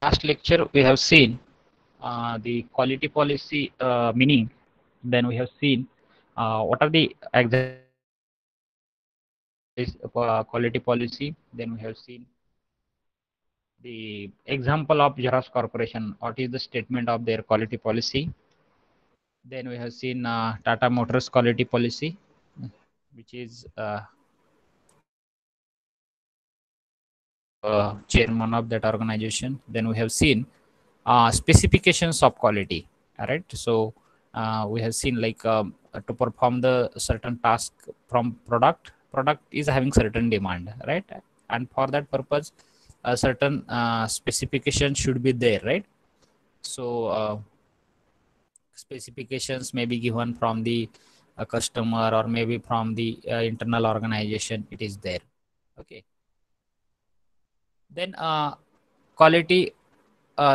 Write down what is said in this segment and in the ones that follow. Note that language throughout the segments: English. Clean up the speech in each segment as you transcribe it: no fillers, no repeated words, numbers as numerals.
Last lecture we have seen the quality policy meaning. Then we have seen what are the quality policy. Then we have seen the example of Xerox Corporation. What is the statement of their quality policy? Then we have seen Tata Motors quality policy, which is chairman of that organization. Then we have seen specifications of quality. All right. So we have seen like to perform the certain task from product is having certain demand, right? And for that purpose, a certain specification should be there, right? So specifications may be given from the customer or maybe from the internal organization. It is there. Okay. Then quality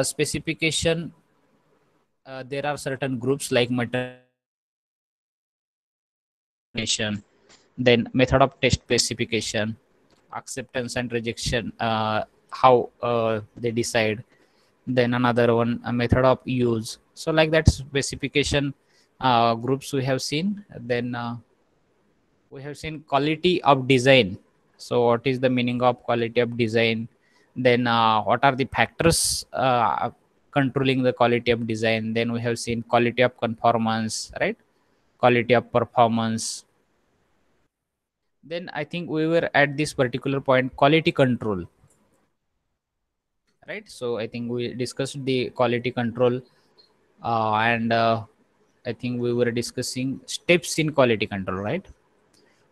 specification, there are certain groups like then method of test specification, acceptance and rejection, how they decide. Then another one, a method of use. So like that specification groups we have seen. Then we have seen quality of design. So what is the meaning of quality of design? Then what are the factors controlling the quality of design? Then we have seen quality of conformance, right? Quality of performance. Then I think we were at this particular point, quality control, right? So I think we discussed the quality control, and I think we were discussing steps in quality control, right?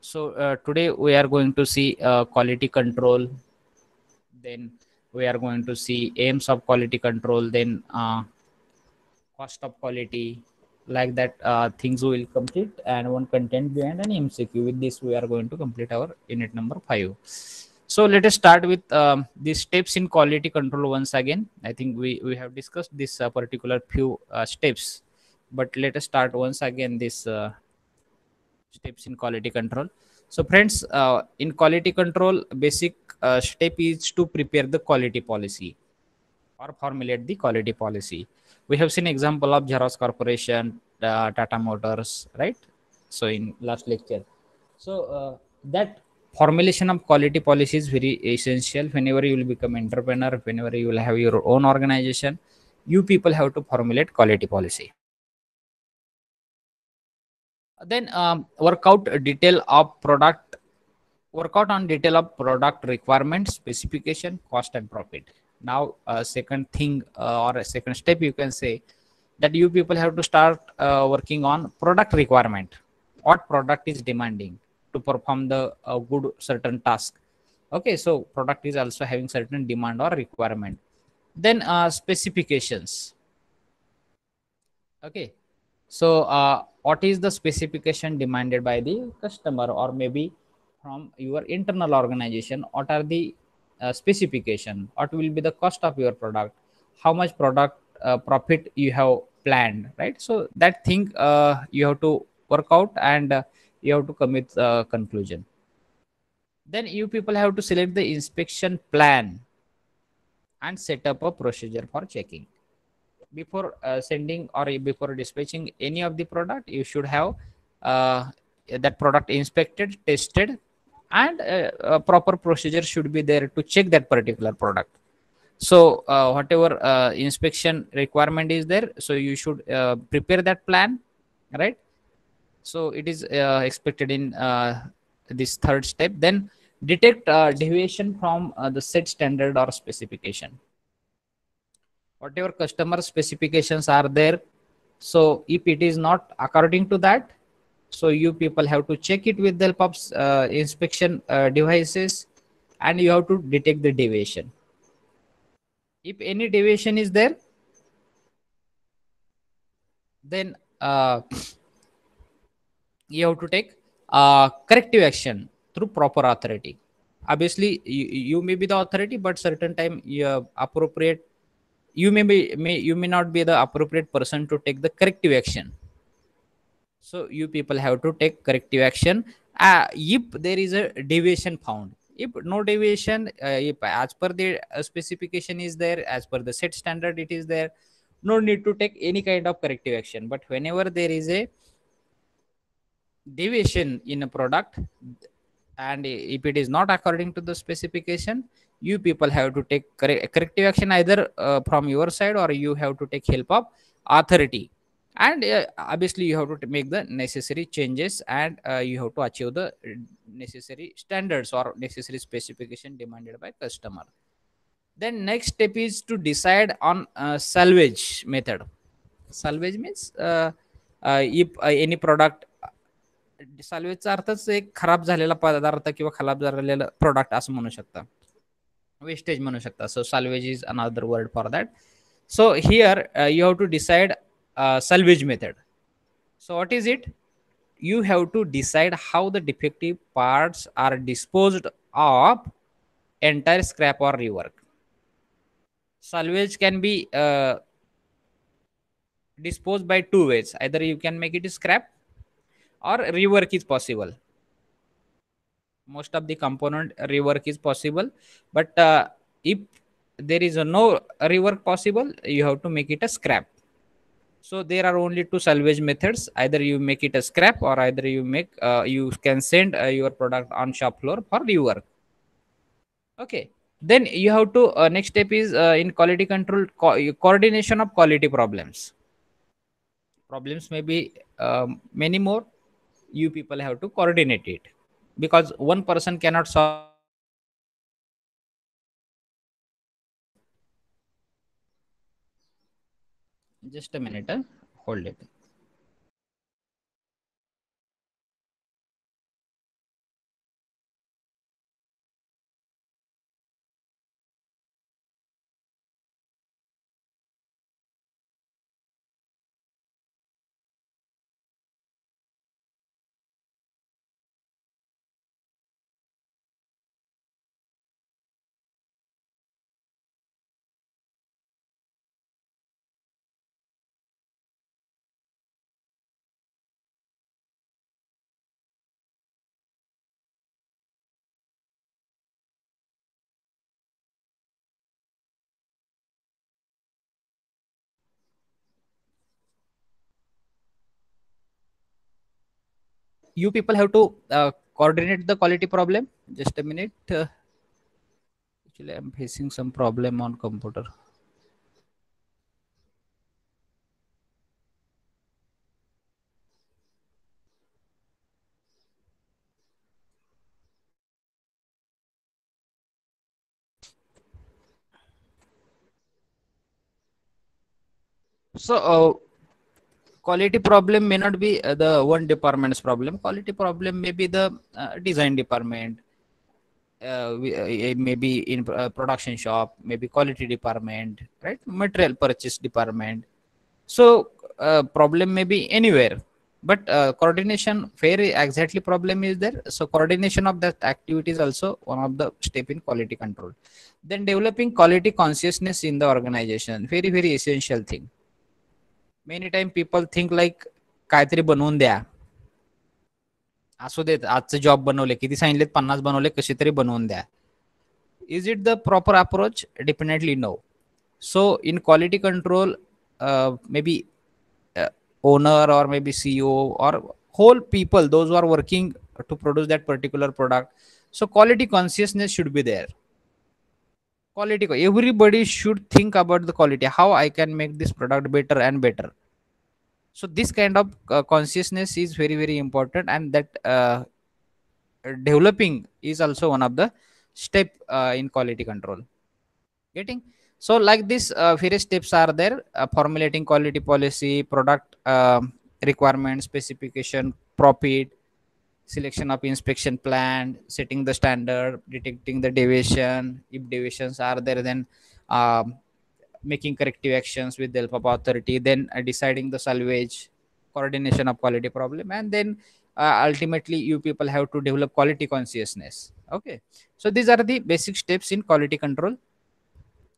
So today we are going to see quality control. Then we are going to see aims of quality control. Then cost of quality, like that things we will complete, and one content behind an MCQ. With this we are going to complete our unit number 5. So let us start with the steps in quality control once again. I think we have discussed this particular few steps, but let us start once again this steps in quality control. So friends, in quality control, basic step is to prepare the quality policy or formulate the quality policy. We have seen example of Xerox Corporation, Tata Motors, right? So in last lecture, so that formulation of quality policy is very essential. Whenever you will become entrepreneur, whenever you will have your own organization, you people have to formulate quality policy. Then work out on detail of product requirements, specification, cost, and profit. Now second thing, or a second step, you can say that you people have to start working on product requirement. What product is demanding to perform the good certain task? Okay, so product is also having certain demand or requirement. Then specifications. Okay, so what is the specification demanded by the customer or maybe from your internal organization? What are the specification? What will be the cost of your product? How much product profit you have planned, right? So that thing you have to work out, and you have to commit conclusion. Then you people have to select the inspection plan and set up a procedure for checking. Before sending or before dispatching any of the product, you should have uh, that product inspected, tested, and a proper procedure should be there to check that particular product. So whatever inspection requirement is there, so you should prepare that plan, right? So it is expected in this third step. Then detect deviation from the set standard or specification. Whatever customer specifications are there, so if it is not according to that, so you people have to check it with the help of inspection devices, and you have to detect the deviation. If any deviation is there, then you have to take corrective action through proper authority. Obviously you may be the authority, but certain time you appropriate, you may not be the appropriate person to take the corrective action. So you people have to take corrective action if there is a deviation found. If no deviation, if as per the specification is there, as per the set standard it is there, no need to take any kind of corrective action. But whenever there is a deviation in a product, and if it is not according to the specification, you people have to take corrective action, either from your side, or you have to take help of authority. And obviously you have to make the necessary changes, and you have to achieve the necessary standards or necessary specification demanded by customer. Then next step is to decide on salvage method. Salvage means if any product, salवेजचा अर्थच एक खराब झालेला पदार्थ किंवा खराब झालेला product असं म्हणू शकता, वेस्टेज म्हणू शकता. सो salvage is another word for that. So here you have to decide salvage method. So what is it? You have to decide how the defective parts are disposed of, entire scrap or rework. Salvage can be disposed by two ways. Either you can make it scrap, or rework is possible. Most of the component rework is possible, but if there is no rework possible, you have to make it a scrap. So there are only two salvage methods: either you make it a scrap, or either you can send your product on shop floor for rework. Okay, then you have to next step is in quality control, coordination of quality problems may be many more. You people have to coordinate it, because one person cannot solve. Just a minute, hold it. You people have to coordinate the quality problem. Just a minute. Actually, I'm facing some problem on computer. So quality problem may not be the one department's problem. Quality problem may be the design department, maybe in production shop, maybe quality department, right? Material purchase department. So problem may be anywhere, but coordination, very exactly problem is there. So coordination of that activity is also one of the step in quality control. Then developing quality consciousness in the organization, very very essential thing. Many time people think like काहीतरी बनवून द्या, असू देत आजचे job बनवले, किती सांगितलेत 50 बनवले, कशी तरी बनवून द्या. Is it the proper approach? Definitely no. So in quality control, maybe owner or maybe CEO or whole people, those who are working to produce that particular product, so quality consciousness should be there. Quality, everybody should think about the quality, how I can make this product better and better. So this kind of consciousness is very very important, and that developing is also one of the step in quality control. Getting? So like this, various steps are there: formulating quality policy, product requirement specification, profit, selection of inspection plan, setting the standard, detecting the deviation. If deviations are there, then making corrective actions with the help of authority, then deciding the salvage, coordination of quality problem, and then ultimately you people have to develop quality consciousness. Okay, so these are the basic steps in quality control.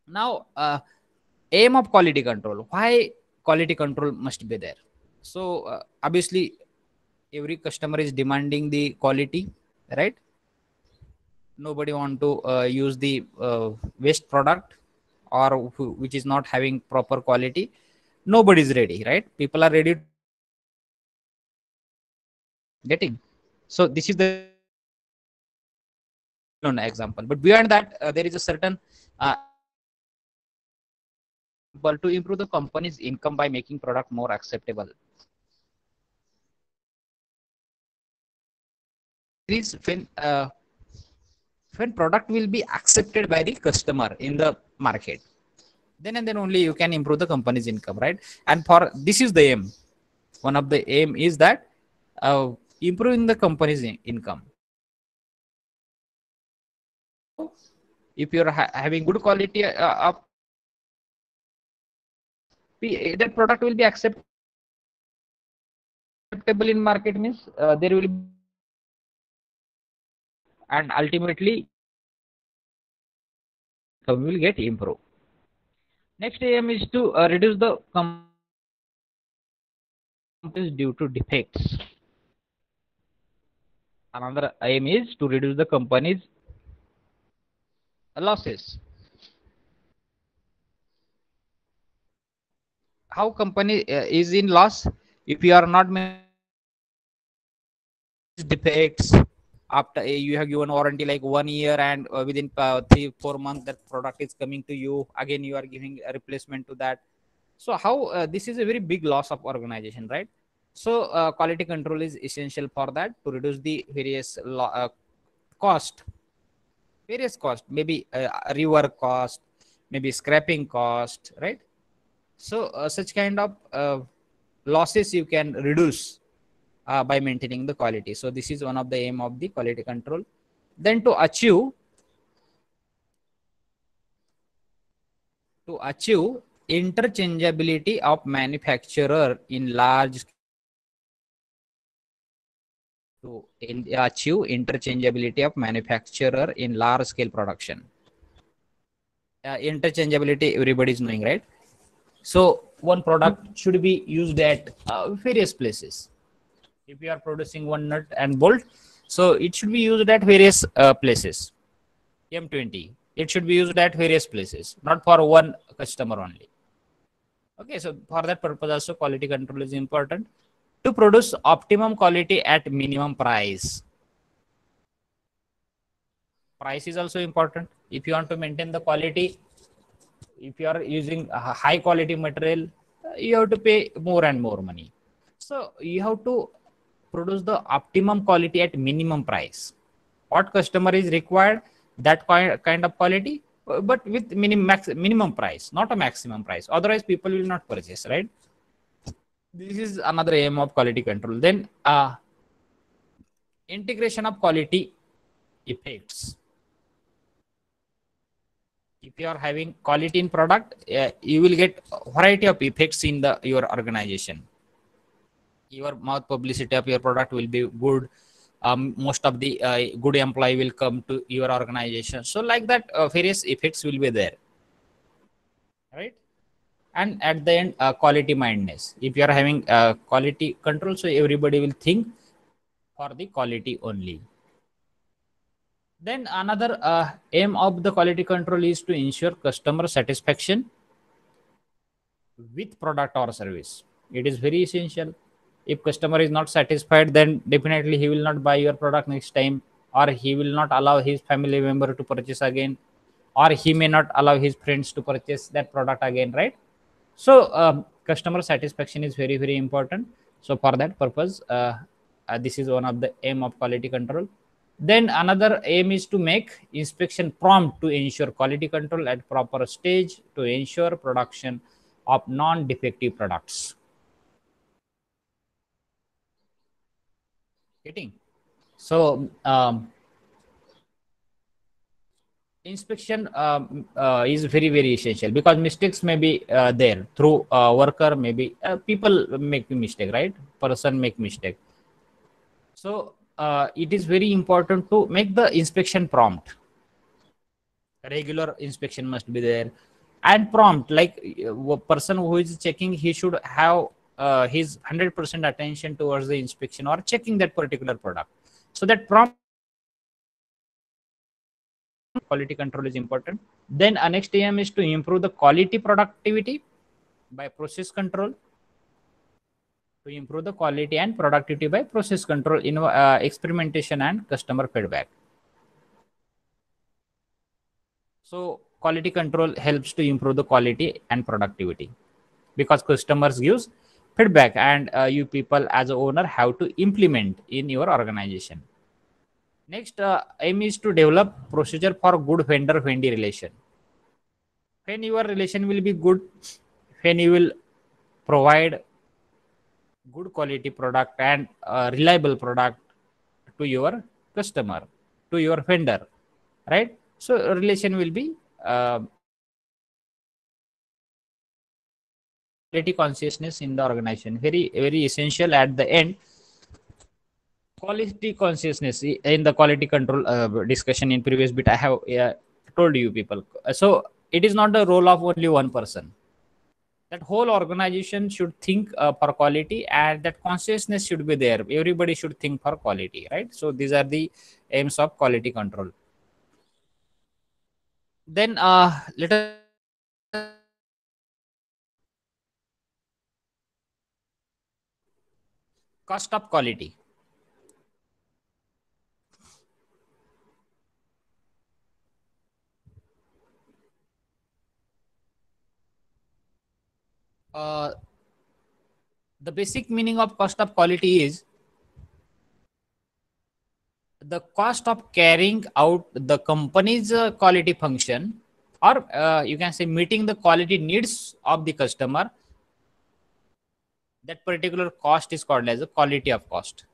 Now aim of quality control, why quality control must be there? So obviously every customer is demanding the quality, right? Nobody want to use the waste product, or which is not having proper quality. Nobody is ready, right? People are ready getting. So this is the example, but beyond that, there is a certain but to improve the company's income by making product more acceptable. Is when product will be accepted by the customer in the market, then and then only you can improve the company's income, right? And for this is the aim. One of the aim is that improving the company's income. How? If you're having good quality of that product will be acceptable in market, means there will be, and ultimately will get improved. Next aim is to reduce the companies due to defects. Another aim is to reduce the company's losses. How company is in loss? If you are not defects, after you have given warranty like 1 year, and within 3-4 months that product is coming to you again, you are giving a replacement to that. So how this is a very big loss of organization, right? So quality control is essential for that, to reduce the cost various cost, maybe rework cost, maybe scrapping cost, right? So such kind of losses you can reduce by maintaining the quality. So this is one of the aim of the quality control. Then to achieve interchangeability of manufacturer in large achieve interchangeability of manufacturer in large scale production. Interchangeability everybody is knowing, right? So one product should be used at various places. If you are producing one nut and bolt, so it should be used at various places. M20, it should be used at various places, not for one customer only. Okay, so for that purpose also quality control is important, to produce optimum quality at minimum price. Price is also important. If you want to maintain the quality, if you are using a high quality material, you have to pay more and more money. So you have to produce the optimum quality at minimum price. What customer is required, that kind of quality, but with minimum price, not a maximum price. Otherwise, people will not purchase, right? This is another aim of quality control. Then integration of quality effects. If you are having quality in product, you will get a variety of effects in your organization. Your mouth publicity of your product will be good. Most of the good employee will come to your organization, so like that various effects will be there, right? And at the end, quality mindedness. If you are having quality control, so everybody will think for the quality only. Then another aim of the quality control is to ensure customer satisfaction with product or service. It is very essential. If customer is not satisfied, then definitely he will not buy your product next time, or he will not allow his family member to purchase again, or he may not allow his friends to purchase that product again, right? So customer satisfaction is very very important. So for that purpose, this is one of the aim of quality control. Then another aim is to make inspection prompt to ensure quality control at proper stage, to ensure production of non-defective products. Getting? So inspection is very very essential, because mistakes may be there through worker, maybe people make mistake, right? Person make mistake. So it is very important to make the inspection prompt. Regular inspection must be there, and prompt, like person who is checking, he should have his 100% attention towards the inspection or checking that particular product. So that prompt quality control is important. Then next aim is to improve the quality productivity by process control. To improve the quality and productivity by process control, experimentation and customer feedback. So quality control helps to improve the quality and productivity because customers gives feedback and you people as a owner have to implement in your organization. Next aim is to develop procedure for good vendor vendee relation. When your relation will be good, when you will provide good quality product and reliable product to your customer, to your vendor, right? So relation will be quality consciousness in the organization, very essential at the end. Quality consciousness in the quality control discussion in previous bit I have told you people. So it is not the role of only one person. That whole organization should think for quality, and that consciousness should be there. Everybody should think for quality, right? So these are the aims of quality control. Then let us cost of quality. uh, the basic meaning of cost of quality is the cost of carrying out the company's quality function, or you can say meeting the quality needs of the customer. That particular cost is called as a quality of cost.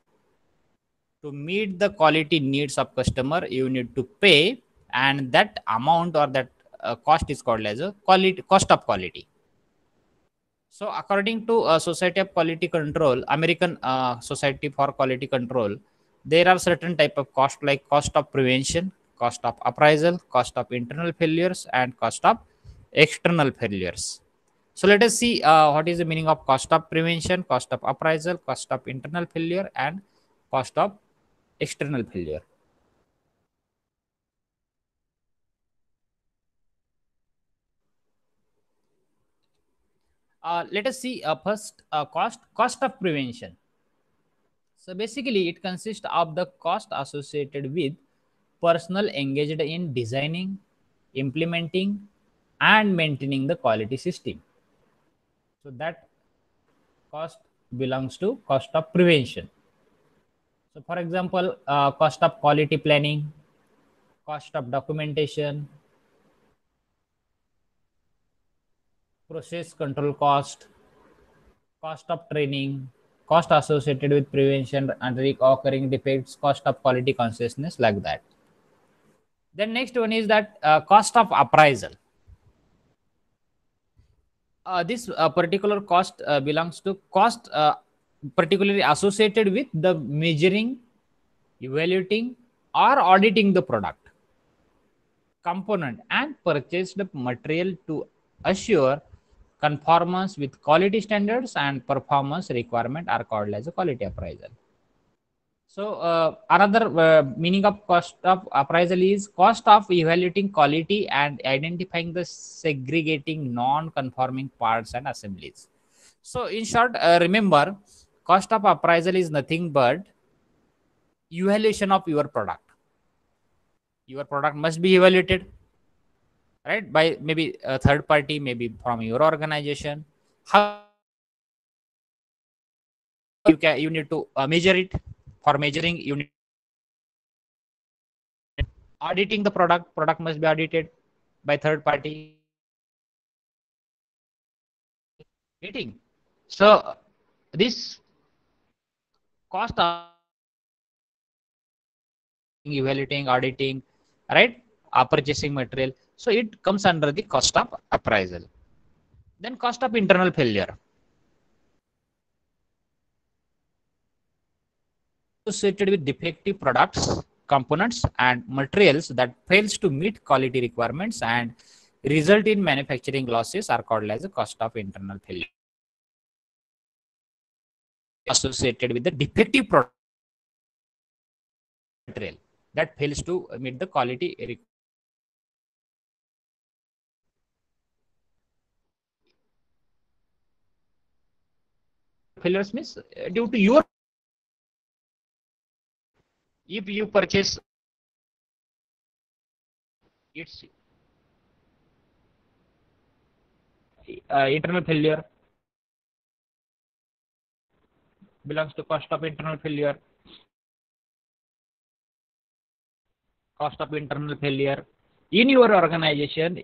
To meet the quality needs of customer, you need to pay, and that amount or that cost is called as a quality cost of quality. So according to Society of Quality Control, American Society for Quality Control, there are certain type of cost like cost of prevention, cost of appraisal, cost of internal failures, and cost of external failures. So let us see what is the meaning of cost of prevention, cost of appraisal, cost of internal failure, and cost of external failure. Let us see first cost of prevention. So basically, it consists of the cost associated with personnel engaged in designing, implementing, and maintaining the quality system. So that cost belongs to cost of prevention. So, for example, cost of quality planning, cost of documentation, process control cost, cost of training, cost associated with prevention and occurring defects, cost of quality consciousness, like that. Then next one is that cost of appraisal. This particular cost belongs to cost particularly associated with the measuring, evaluating, or auditing the product, component, and purchased material to assure conformance with quality standards and performance requirement are called as a quality appraisal. So another meaning of cost of appraisal is cost of evaluating quality and identifying the segregating non-conforming parts and assemblies. So in short, remember, cost of appraisal is nothing but evaluation of your product. Your product must be evaluated, right, by maybe a third party, maybe from your organization. How you need to measure it. For measuring, you need auditing the product must be audited by third party meeting. So this cost of evaluating, auditing, right, purchasing material, so it comes under the cost of appraisal. Then cost of internal failure associated with defective products, components, and materials that fails to meet quality requirements and result in manufacturing losses are called as a cost of internal failure. Associated with the defective product material that fails to meet the quality requirements. failures means due to your, if you purchase, it's internal failure belongs to cost of internal failure. Cost of internal failure in your organization,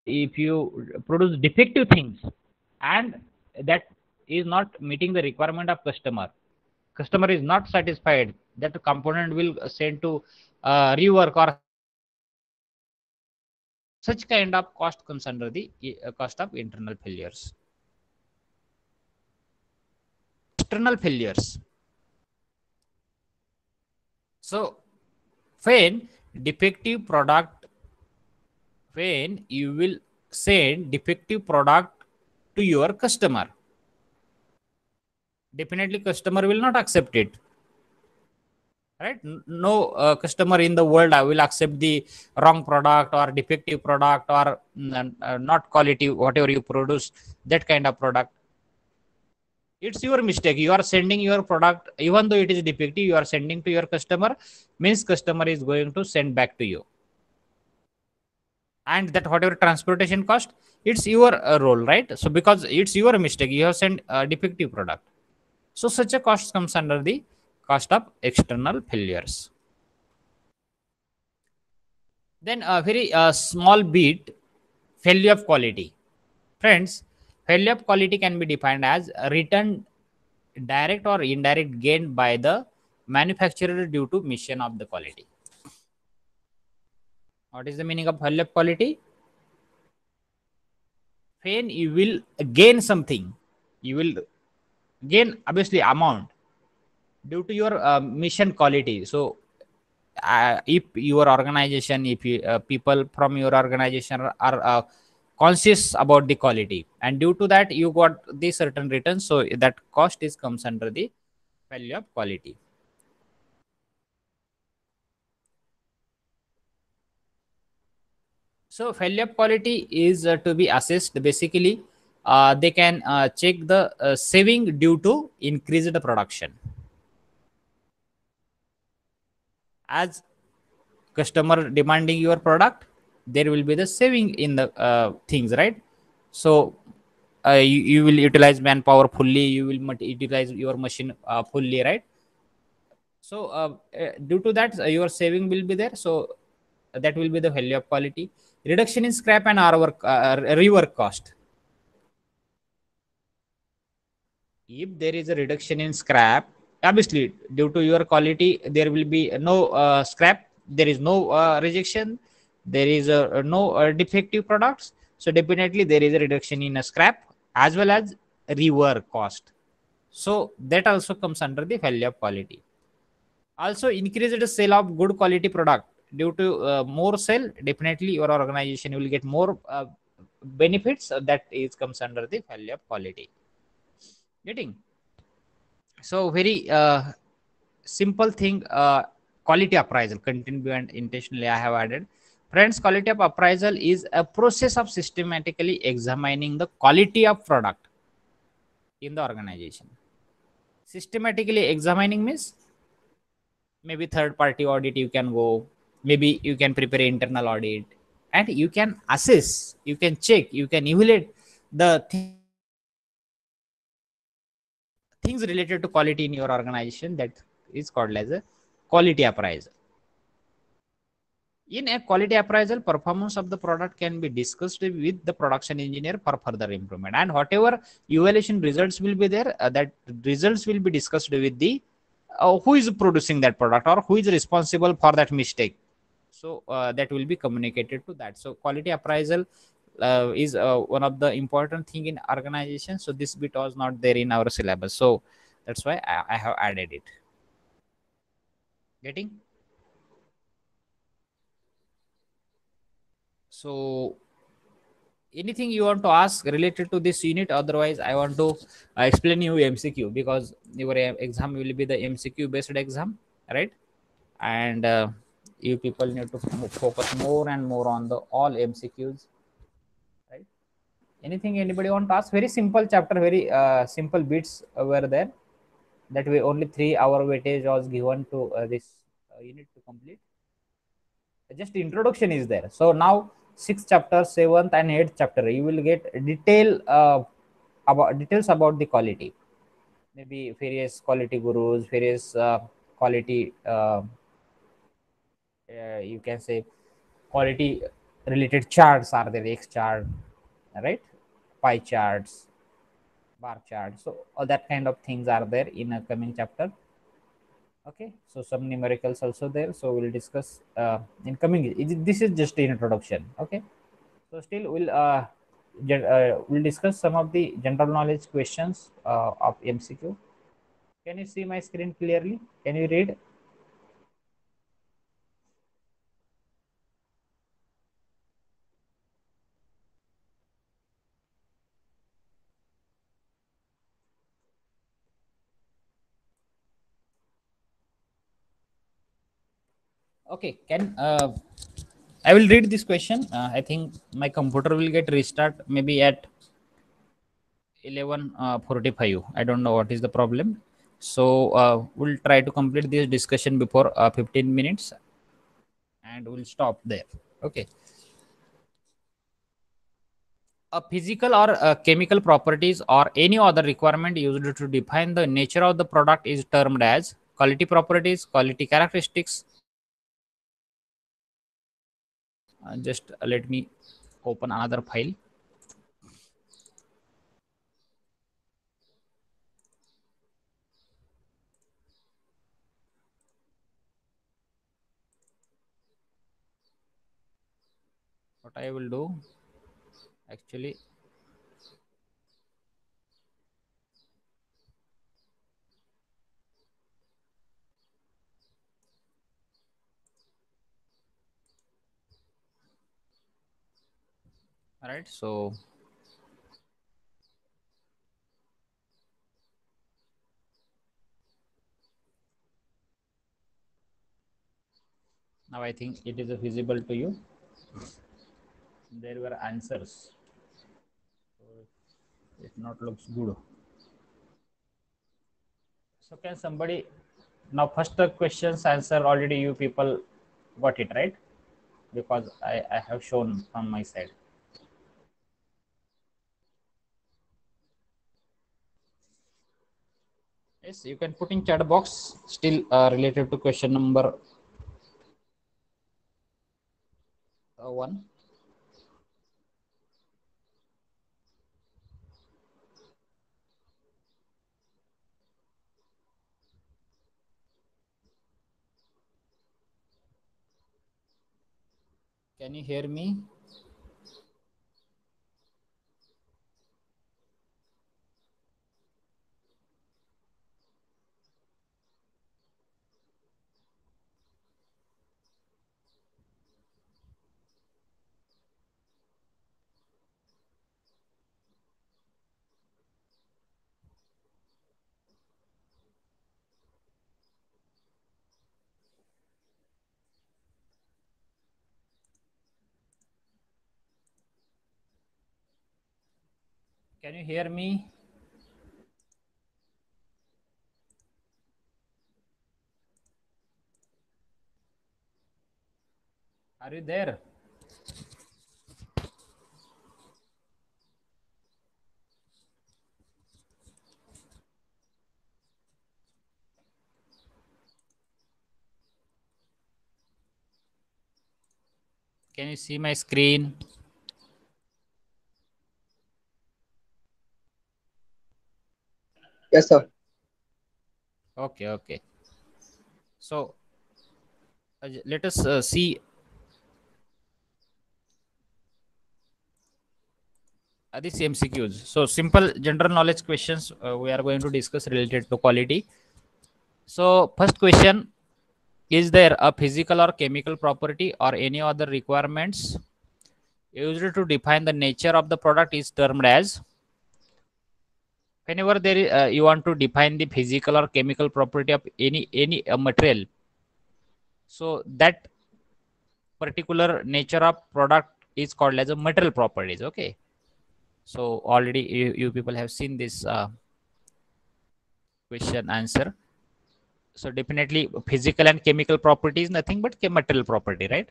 if you produce defective things and that is not meeting the requirement of customer is not satisfied, that component will send to rework, or such kind of cost comes under the cost of internal failures. External failures. So when defective product, when you will send defective product to your customer, definitely customer will not accept it, right? No customer in the world will accept the wrong product or defective product or not quality whatever you produce, that kind of product. It's your mistake, you are sending your product even though it is defective, you are sending to your customer, means customer is going to send back to you, and that whatever transportation cost, it's your role, right? So because it's your mistake, you have sent a defective product, so such a cost comes under the cost of external failures. Then a very small bit, failure of quality. Friends, failure of quality can be defined as a return direct or indirect gain by the manufacturer due to mission of the quality. What is the meaning of failure of quality? When you will gain something, you will gain obviously amount due to your mission quality. So if your organization, if you, people from your organization are conscious about the quality, and due to that you got the certain return, so that cost is comes under the value of quality. So failure of quality is to be assessed. Basically they can check the saving due to increased production. As customer demanding your product, there will be the saving in the things, right? So you will utilize manpower fully, you will utilize your machine fully, right? So due to that your saving will be there, so that will be the value of quality. Reduction in scrap and rework cost. If there is a reduction in scrap, obviously due to your quality there will be no scrap, there is no rejection, there is no defective products, so definitely there is a reduction in a scrap as well as rework cost, so that also comes under the value of quality. Also increased sale of good quality product. Due to more sale, definitely your organization will get more benefits, that is comes under the value of quality. Getting? So very simple thing, quality appraisal, content beyond intentionally I have added. Friends, quality of appraisal is a process of systematically examining the quality of product in the organization. Systematically examining means maybe third party audit you can go, maybe you can prepare internal audit, and you can assess, you can check, you can evaluate the things related to quality in your organization, that is called as a quality appraisal. In a quality appraisal, performance of the product can be discussed with the production engineer for further improvement, and whatever evaluation results will be there, that results will be discussed with the who is producing that product or who is responsible for that mistake, so that will be communicated to that. So quality appraisal is one of the important thing in organization, so this bit was not there in our syllabus, so that's why I have added it. Getting? So anything you want to ask related to this unit, otherwise I want to explain you MCQ, because your exam will be the MCQ based exam, right? And you people need to focus more and more on the all MCQs, right? Anything anybody want to ask? Very simple chapter, very simple bits were there. That way, only 3 hour weightage was given to this unit to complete. Just introduction is there. So now sixth chapter, seventh and eighth chapter, you will get details about the quality. Maybe various quality gurus, various quality. You can say quality related charts are there, X chart, right? Pie charts, bar charts. So all that kind of things are there in a coming chapter. Okay, so some numericals also there, so we'll discuss in coming. This is just an introduction. Okay, so still we'll discuss some of the general knowledge questions of MCQ. Can you see my screen clearly? Can you read? Okay, can I will read this question. I think my computer will get restart maybe at 11:45. I don't know what is the problem. So we'll try to complete this discussion before 15 minutes, and we'll stop there. Okay. A physical or chemical properties or any other requirement used to define the nature of the product is termed as quality properties, quality characteristics. Just let me open another file. What I will do actually, all right. So now I think it is visible to you. There were answers. So it not looks good. So can somebody now first the questions answer already you people got it right, because I have shown from my side. Yes, you can put in chat box still related to question number 1. Can you hear me? Can you hear me? Are you there? Can you see my screen? Yes, sir. Okay, okay. So let us see these MCQs. So simple general knowledge questions we are going to discuss related to quality. So first question, is there a physical or chemical property or any other requirements used to define the nature of the product is termed as. Whenever there is, you want to define the physical or chemical property of any material, so that particular nature of product is called as a material properties. Okay, So already you people have seen this question answer. So definitely physical and chemical property is nothing but material property, right?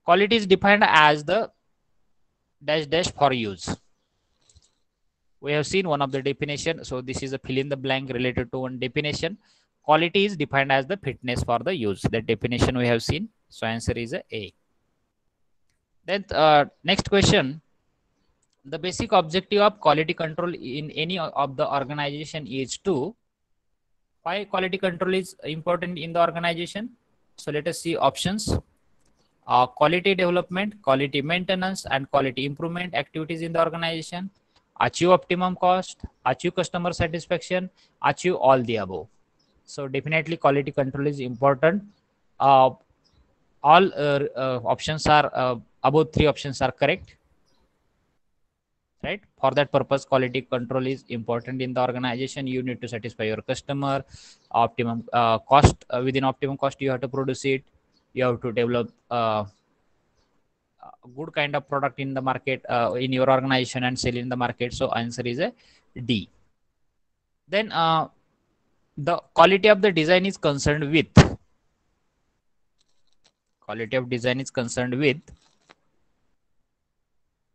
Quality is defined as the dash dash for use. We have seen one of the definition. So this is a fill in the blank related to one definition. Quality is defined as the fitness for the use. That definition we have seen. So answer is A. Then next question. The basic objective of quality control in any of the organization is to, why quality control is important in the organization. So let us see options. Quality development, quality maintenance, and quality improvement activities in the organization, achieve optimum cost, achieve customer satisfaction, achieve all the above. So definitely quality control is important. Uh, all options are above three options are correct, right? For that purpose, quality control is important in the organization. You need to satisfy your customer, optimum cost, within optimum cost you have to produce it. You have to develop a good kind of product in the market, in your organization, and sell in the market. So answer is a D. Then the quality of the design is concerned with, quality of design is concerned with,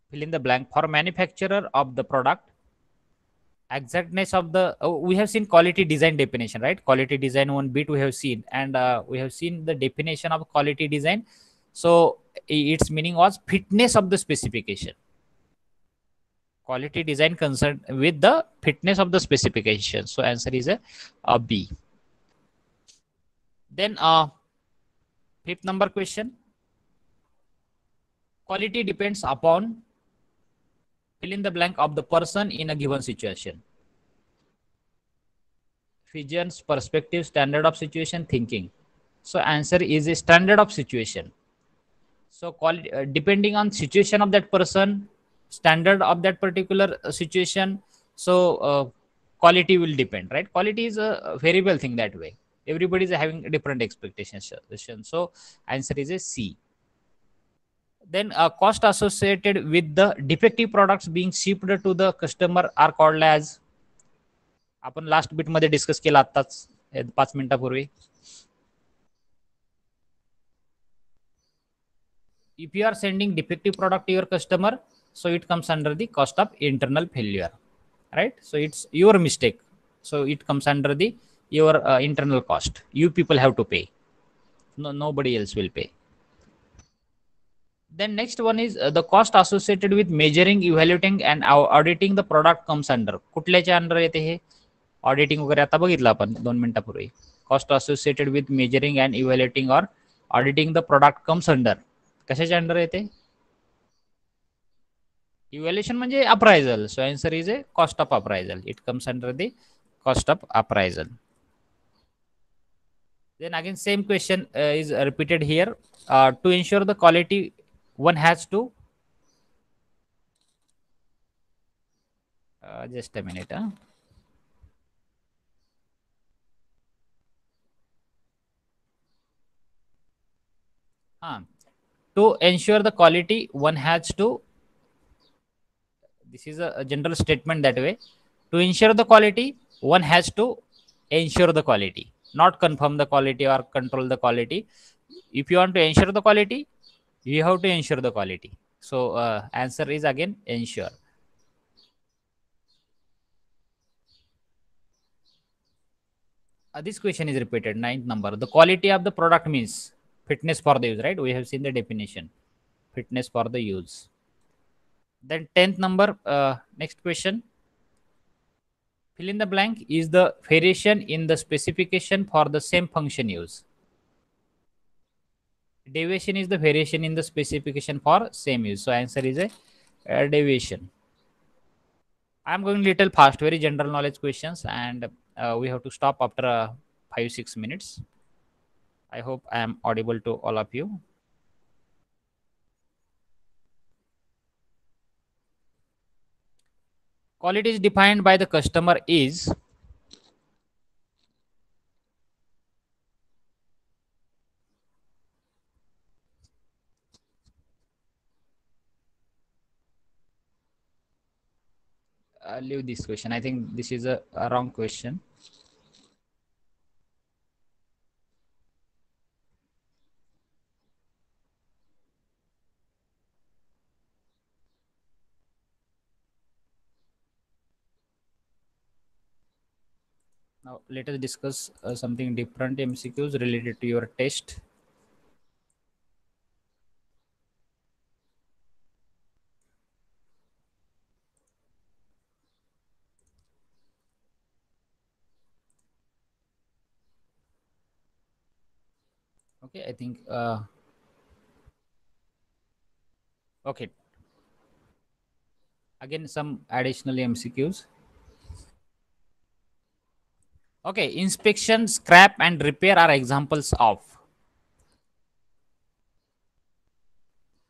fill in the blank, for manufacturer of the product, exactness of the, we have seen quality design definition, right? Quality design one bit we have seen, and we have seen the definition of quality design. So its meaning was fitness of the specification. Quality design concerned with the fitness of the specification. So answer is a B. Then fifth number question. Quality depends upon, fill in the blank of the person in a given situation. Visions, perspective, standard of situation, thinking. So answer is a standard of situation. So quality, depending on situation of that person, standard of that particular situation. So quality will depend, right? Quality is a variable thing that way. Everybody is having different expectations. So answer is a C. Then cost associated with the defective products being shipped to the customer are called as, आपण last bit मध्ये discuss केला आताच 5 मिनिटापूर्वी. If you are sending defective product to your customer, so it comes under the cost of internal failure, right? So it's your mistake, so it comes under the your internal cost. You people have to pay, no, nobody else will pay. Then next one is the cost associated with measuring, evaluating and auditing the product comes under, कुठल्याच्या under येते हे? Auditing वगैरे आता बघितलं आपण 2 मिनिटापूर्वी. Cost associated with measuring and evaluating or auditing the product comes under, कशाच्या under येते? इव्हॅल्युएशन म्हणजे appraisal. So answer is A cost of appraisal. It comes under the cost of appraisal. Then again same question is repeated here. To ensure the quality, one has to, just a minute. To ensure the quality, one has to, this is a general statement that way. To ensure the quality, one has to ensure the quality, not confirm the quality or control the quality. If you want to ensure the quality, you have to ensure the quality. So answer is again ensure. This question is repeated, 9th number. The quality of the product means fitness for the use, right? We have seen the definition, fitness for the use. Then 10th number, next question. Fill in the blank is the variation in the specification for the same function use. Deviation is the variation in the specification for same use. So answer is a deviation. I'm going little fast, very general knowledge questions, and we have to stop after 5-6 minutes. I hope I am audible to all of you. Quality is defined by the customer is, leave this question. I think this is a wrong question. Now let us discuss something different MCQs related to your test. Okay, I think okay. Again, some additional MCQs. Okay, inspection, scrap, and repair are examples of.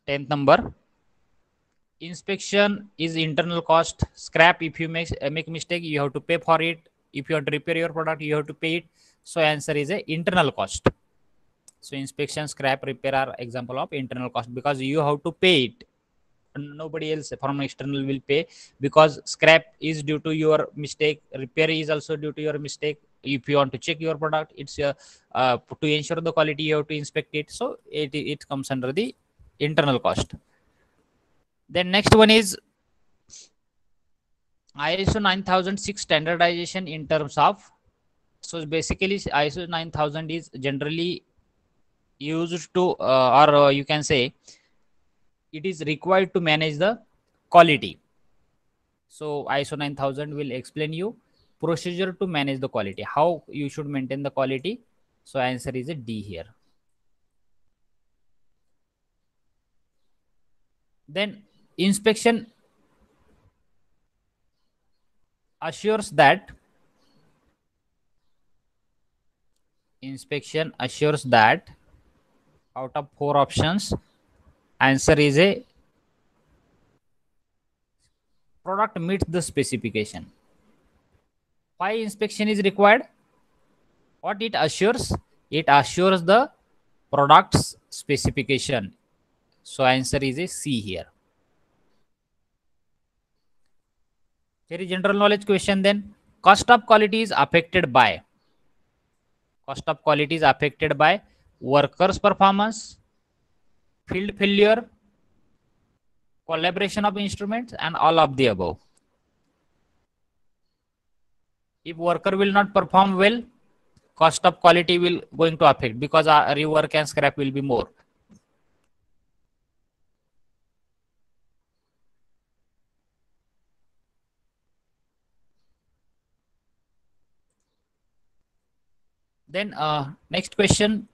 10th number. Inspection is internal cost. Scrap, if you make mistake, you have to pay for it. If you want to repair your product, you have to pay it. So answer is a internal cost. So inspection, scrap, repair are example of internal cost because you have to pay it. Nobody else from external will pay, because scrap is due to your mistake. Repair is also due to your mistake. If you want to check your product, it's to ensure the quality, you have to inspect it. So it comes under the internal cost. Then next one is ISO 9006 standardization in terms of. So basically ISO 9000 is generally used to or you can say it is required to manage the quality. So ISO 9000 will explain you procedure to manage the quality, how you should maintain the quality. So answer is a D here. Then inspection assures that out of 4 options, answer is a product meets the specification. Why inspection is required? What it assures? It assures the product's specification. So answer is a C here. Very general knowledge question then. Cost of quality is affected by. Cost of quality is affected by workers' performance, field failure, collaboration of instruments, and all of the above. If worker will not perform well, cost of quality will going to affect, because our rework and scrap will be more. Then next question.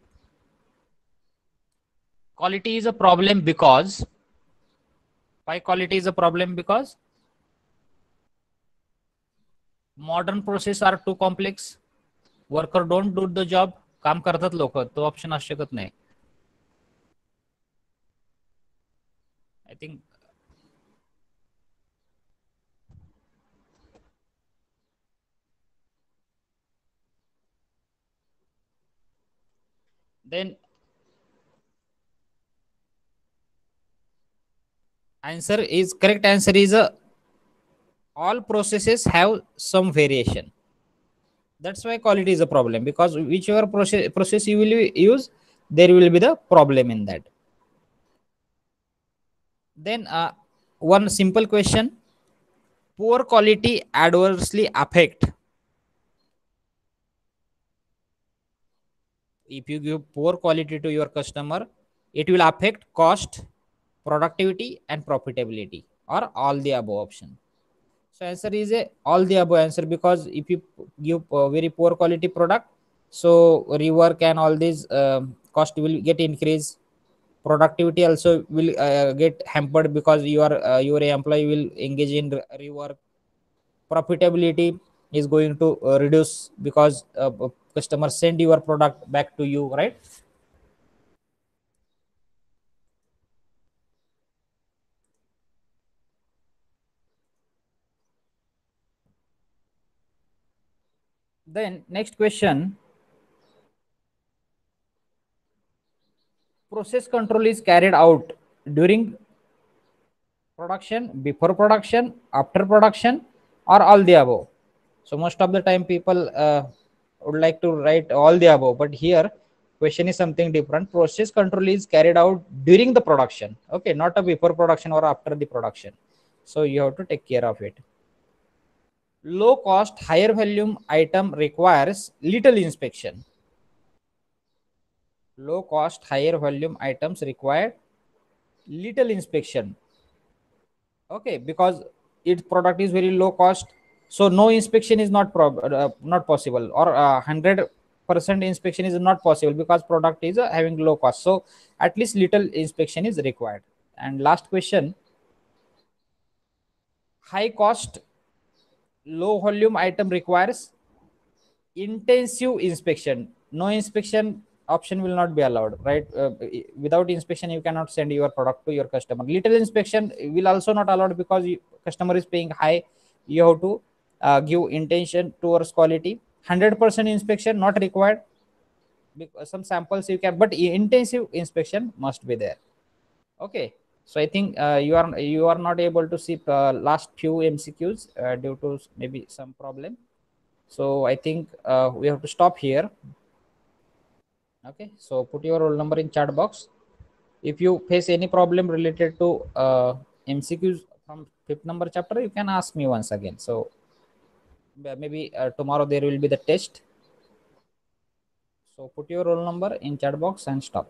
Quality is a problem because. Why quality is a problem? Because modern process are too complex. Worker don't do the job. काम करतात लोक, तो option असू शकत नाही. I think then correct answer is all processes have some variation. That's why quality is a problem, because whichever process you will use, there will be the problem in that. Then one simple question. Poor quality adversely affect. If you give poor quality to your customer, it will affect cost, productivity, and profitability, or all the above option. So answer is a all the above answer, because if you give a very poor quality product, so rework and all these cost will get increased. Productivity also will get hampered, because your employee will engage in rework. Profitability is going to reduce, because customers send your product back to you, right? Then next question. Process control is carried out during production, before production, after production, or all the above. So most of the time people would like to write all the above, but here question is something different. Process control is carried out during the production, okay, not a before production or after the production. So you have to take care of it. Low cost higher volume item requires little inspection. Low cost higher volume items require little inspection, okay, because its product is very low cost, so no inspection is not possible, or 100% inspection is not possible because product is having low cost. So at least little inspection is required. And last question, high cost low volume item requires intensive inspection. No inspection option will not be allowed, right? Without inspection you cannot send your product to your customer. Little inspection will also not allowed because customer is paying high. You have to give intention towards quality. 100% inspection not required, because some samples you can, but intensive inspection must be there. Okay, so I think you are not able to see last few MCQs due to maybe some problem. So I think we have to stop here. Okay, so put your roll number in chat box. If you face any problem related to MCQs from fifth number chapter, you can ask me once again. So maybe tomorrow there will be the test. So put your roll number in chat box and stop.